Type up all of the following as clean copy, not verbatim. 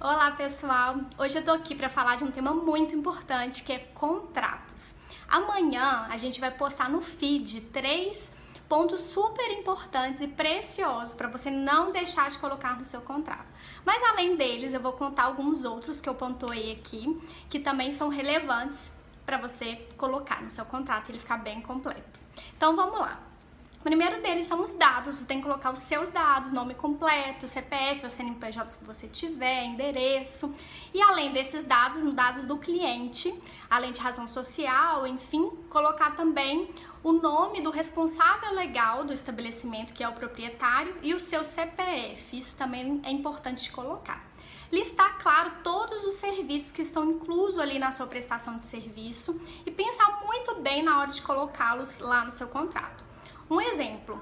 Olá pessoal, hoje eu tô aqui para falar de um tema muito importante que é contratos. Amanhã a gente vai postar no feed 3 pontos super importantes e preciosos para você não deixar de colocar no seu contrato. Mas além deles, eu vou contar alguns outros que eu pontuei aqui, que também são relevantes para você colocar no seu contrato e ele ficar bem completo. Então vamos lá. O primeiro deles são os dados, você tem que colocar os seus dados, nome completo, CPF ou CNPJ se você tiver, endereço. E além desses dados, os dados do cliente, além de razão social, enfim, colocar também o nome do responsável legal do estabelecimento, que é o proprietário, e o seu CPF, isso também é importante colocar. Listar, claro, todos os serviços que estão inclusos ali na sua prestação de serviço e pensar muito bem na hora de colocá-los lá no seu contrato. Um exemplo,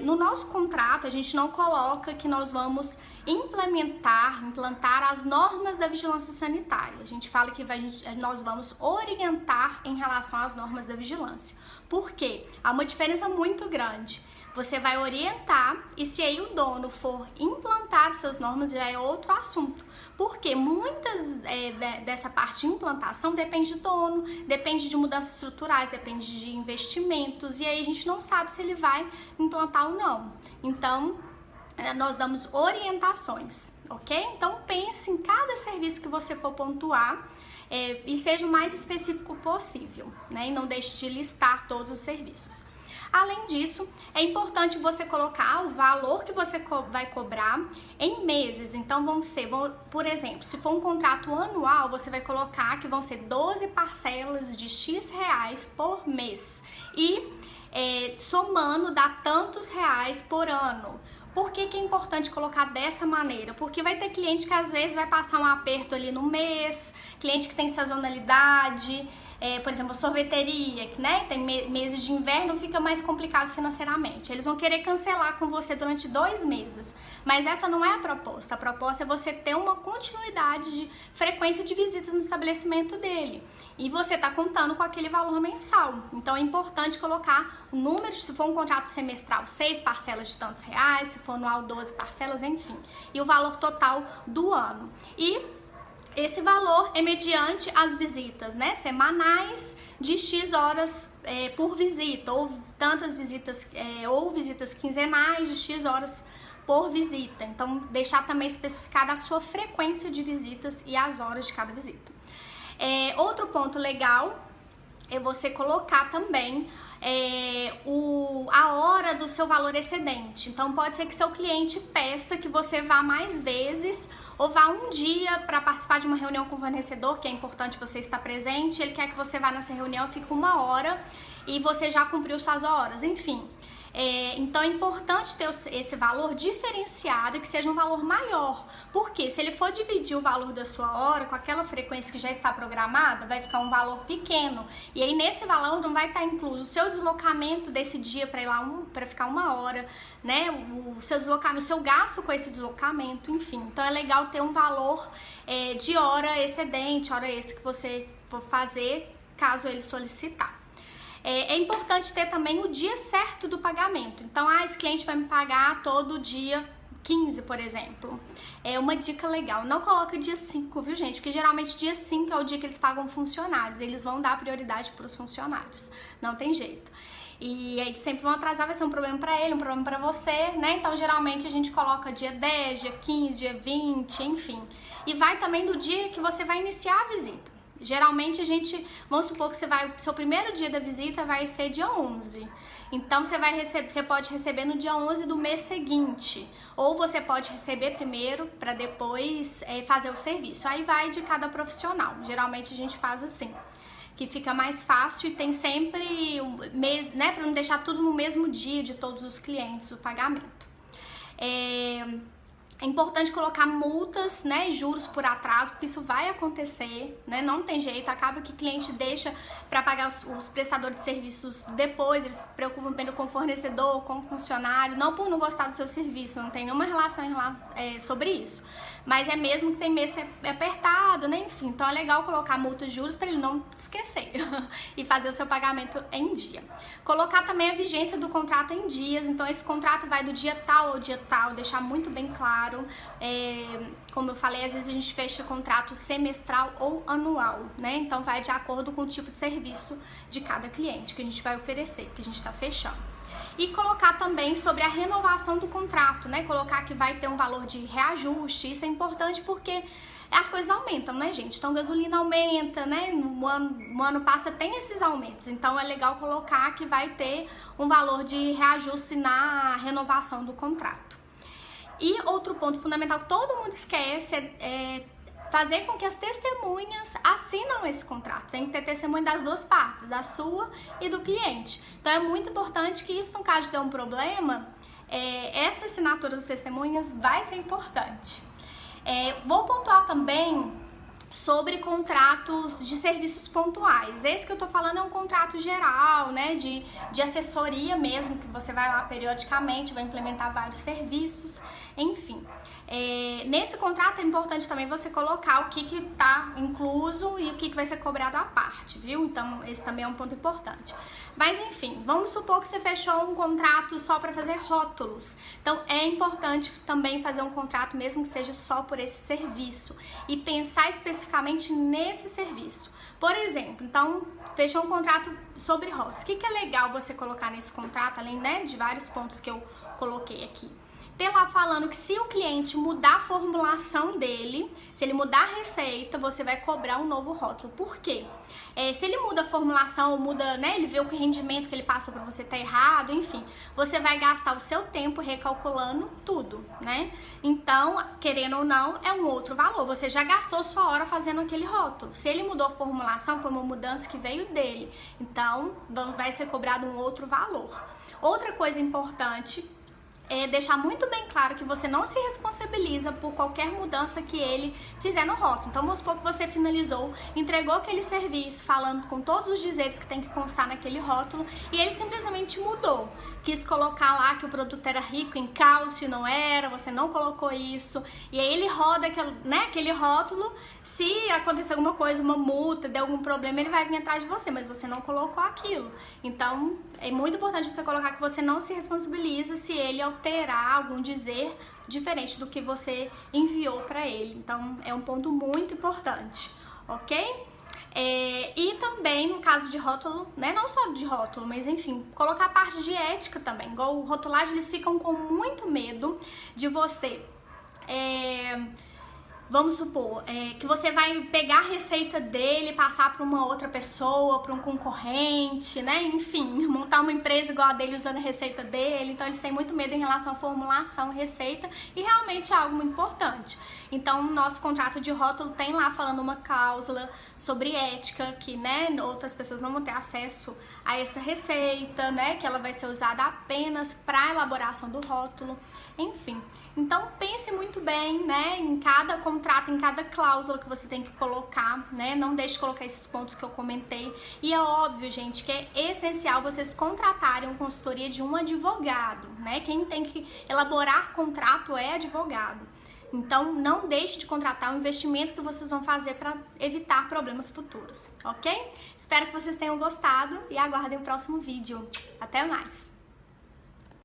no nosso contrato a gente não coloca que nós vamos implantar as normas da vigilância sanitária. A gente fala que nós vamos orientar em relação às normas da vigilância. Por quê? Há uma diferença muito grande. Você vai orientar e se aí o dono for implantar essas normas já é outro assunto. Porque muitas dessa parte de implantação depende do dono, depende de mudanças estruturais, depende de investimentos e aí a gente não sabe se ele vai implantar ou não. Então, nós damos orientações, ok? Então, pense em cada serviço que você for pontuar e seja o mais específico possível, né? E não deixe de listar todos os serviços. Além disso, é importante você colocar o valor que você vai cobrar em meses. Então, por exemplo, se for um contrato anual, você vai colocar que vão ser 12 parcelas de X reais por mês. E somando dá tantos reais por ano. Por que é importante colocar dessa maneira? Porque vai ter cliente que às vezes vai passar um aperto ali no mês, cliente que tem sazonalidade, por exemplo, sorveteria, né? Tem meses de inverno, fica mais complicado financeiramente. Eles vão querer cancelar com você durante 2 meses, mas essa não é a proposta. A proposta é você ter uma continuidade de frequência de visitas no estabelecimento dele. E você está contando com aquele valor mensal. Então é importante colocar o número, se for um contrato semestral, 6 parcelas de tantos reais, se for anual, 12 parcelas, enfim. E o valor total do ano. E esse valor é mediante as visitas, né, semanais de X horas por visita, ou tantas visitas, ou visitas quinzenais de X horas por visita. Então, deixar também especificada a sua frequência de visitas e as horas de cada visita. Outro ponto legal é você colocar também a hora do seu valor excedente. Então pode ser que seu cliente peça que você vá mais vezes ou vá um dia para participar de uma reunião com o fornecedor, que é importante você estar presente, ele quer que você vá nessa reunião, fique 1 hora e você já cumpriu suas horas, enfim. Então é importante ter esse valor diferenciado e que seja um valor maior, porque se ele for dividir o valor da sua hora com aquela frequência que já está programada, vai ficar um valor pequeno, e aí nesse valor não vai estar incluso o seu deslocamento desse dia para ir lá para ficar 1 hora, né? O seu deslocamento, o seu gasto com esse deslocamento, enfim. Então é legal ter um valor de hora excedente, hora extra que você for fazer caso ele solicitar. É importante ter também o dia certo do pagamento. Então, esse cliente vai me pagar todo dia 15, por exemplo. É uma dica legal. Não coloca dia 5, viu, gente? Porque geralmente dia 5 é o dia que eles pagam funcionários. Eles vão dar prioridade para os funcionários. Não tem jeito. E aí sempre vão atrasar, vai ser um problema para ele, um problema para você, né? Então, geralmente a gente coloca dia 10, dia 15, dia 20, enfim. E vai também do dia que você vai iniciar a visita. Geralmente vamos supor que o seu primeiro dia da visita vai ser dia 11. Então você pode receber no dia 11 do mês seguinte. Ou você pode receber primeiro para depois fazer o serviço. Aí vai de cada profissional. Geralmente a gente faz assim, que fica mais fácil e tem sempre um mês, né, para não deixar tudo no mesmo dia de todos os clientes o pagamento. É importante colocar multas, né, juros por atraso, porque isso vai acontecer, né, não tem jeito, acaba que o cliente deixa para pagar os prestadores de serviços depois, eles se preocupam primeiro com o fornecedor, com o funcionário, não por não gostar do seu serviço, não tem nenhuma relação sobre isso, mas é mesmo que tem mês apertado, né, enfim, então é legal colocar multas de juros para ele não esquecer e fazer o seu pagamento em dia. Colocar também a vigência do contrato em dias, então esse contrato vai do dia tal ao dia tal, deixar muito bem claro. claro. Como eu falei, às vezes a gente fecha contrato semestral ou anual, né? Então vai de acordo com o tipo de serviço de cada cliente que a gente vai oferecer, que a gente está fechando. E colocar também sobre a renovação do contrato, né? Colocar que vai ter um valor de reajuste. Isso é importante porque as coisas aumentam, né, gente? Então, gasolina aumenta, né? No ano passa tem esses aumentos. Então, é legal colocar que vai ter um valor de reajuste na renovação do contrato. E outro ponto fundamental que todo mundo esquece é fazer com que as testemunhas assinam esse contrato. Tem que ter testemunho das duas partes, da sua e do cliente. Então, é muito importante que isso, no caso de ter um problema, essa assinatura das testemunhas vai ser importante. Vou pontuar também sobre contratos de serviços pontuais. Esse que eu tô falando é um contrato geral, né, de assessoria mesmo, que você vai lá periodicamente, vai implementar vários serviços, enfim. Nesse contrato é importante também você colocar o que tá incluso e o que vai ser cobrado à parte, viu? Então, esse também é um ponto importante. Mas, enfim, vamos supor que você fechou um contrato só para fazer rótulos. Então, é importante também fazer um contrato, mesmo que seja só por esse serviço, e pensar especificamente nesse serviço. Por exemplo, então, fechou um contrato sobre rótulos. O que é legal você colocar nesse contrato, além, né, de vários pontos que eu coloquei aqui? Ter lá falando que se o cliente mudar a formulação dele, se ele mudar a receita, você vai cobrar um novo rótulo. Por quê? Se ele muda a formulação, muda, né, ele vê o rendimento que ele passou para você tá errado, enfim, você vai gastar o seu tempo recalculando tudo, né? Então, querendo ou não, é um outro valor. Você já gastou sua hora fazendo aquele rótulo. Se ele mudou a formulação, foi uma mudança que veio dele. Então, vai ser cobrado um outro valor. Outra coisa importante é deixar muito bem claro que você não se responsabiliza por qualquer mudança que ele fizer no rótulo. Então, vamos supor que você finalizou, entregou aquele serviço, falando com todos os dizeres que tem que constar naquele rótulo, e ele simplesmente mudou. Quis colocar lá que o produto era rico em cálcio, não era, você não colocou isso, e aí ele roda aquele rótulo, se acontecer alguma coisa, uma multa, der algum problema, ele vai vir atrás de você, mas você não colocou aquilo. Então, é muito importante você colocar que você não se responsabiliza se ele alterar algum dizer diferente do que você enviou para ele. Então, é um ponto muito importante, ok? E também, no caso de rótulo, né, não só de rótulo, mas enfim, colocar a parte de ética também. Igual rotulagem, eles ficam com muito medo de você... Vamos supor que você vai pegar a receita dele, passar para uma outra pessoa, para um concorrente, né? Enfim, montar uma empresa igual a dele usando a receita dele. Então, eles têm muito medo em relação à formulação e receita, e realmente é algo muito importante. Então, nosso contrato de rótulo tem lá falando uma cláusula sobre ética, que, né, outras pessoas não vão ter acesso a essa receita, né? Que ela vai ser usada apenas para a elaboração do rótulo. Enfim, então pense muito bem, né, em cada contrato, em cada cláusula que você tem que colocar, né, não deixe de colocar esses pontos que eu comentei. E é óbvio, gente, que é essencial vocês contratarem uma consultoria de um advogado, né, quem tem que elaborar contrato é advogado. Então, não deixe de contratar o investimento que vocês vão fazer para evitar problemas futuros, ok? Espero que vocês tenham gostado e aguardem o próximo vídeo. Até mais!